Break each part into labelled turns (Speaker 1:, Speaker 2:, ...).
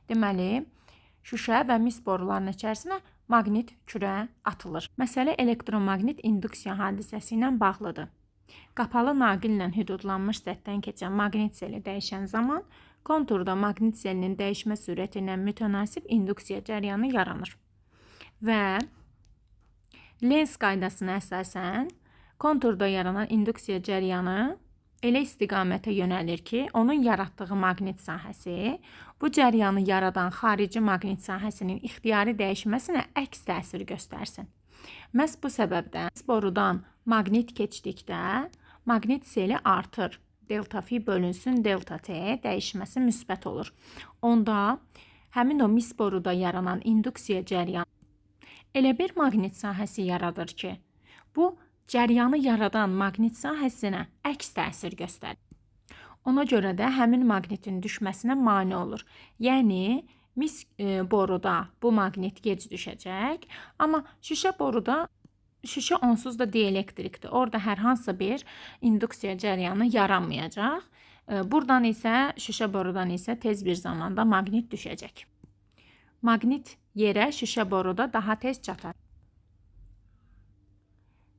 Speaker 1: Deməli, şüşə və mis borularının içərisinə maqnit kürə atılır. Məsələ elektromaqnit induksiya hadisəsi ilə bağlıdır. Qapalı naqillə hüdudlanmış səthdən keçən maqnit seli dəyişən zaman konturda maqnit selinin dəyişmə sürəti ilə mütənasib induksiya cəryanı yaranır. Və Lenz qaydasına əsasən konturda yaranan induksiya cəryanı elə istiqamətə yönəlir ki, onun yaratdığı maqnit sahəsi bu cəryanı yaradan xarici maqnit sahəsinin ixtiyari dəyişməsinə əks təsir göstərsin. Məhz bu səbəbdən borudan maqnit keçdikdə maqnit seli artır. Delta fi bölünsün delta t dəyişməsi müsbət olur. Onda həmin o mis boruda yaranan induksiya cəryanı elə bir maqnit sahəsi yaradır ki, bu cəryanı yaradan maqnit sahəsinə əks təsir göstərir. Ona görə də həmin maqnitin düşməsinə mane olur. Yəni, mis boruda bu maqnit gec düşəcək, amma şüşə boruda şüşə onsuz da dielektrikdir. Orada hər hansı bir induksiya cəryanı yaranmayacaq. Buradan isə, şüşə borudan isə tez bir zamanda maqnit düşəcək. Maqnit yerə şüşə boruda daha tez çatar.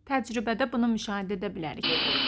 Speaker 1: Təcrübədə bunu müşahidə edə bilərik.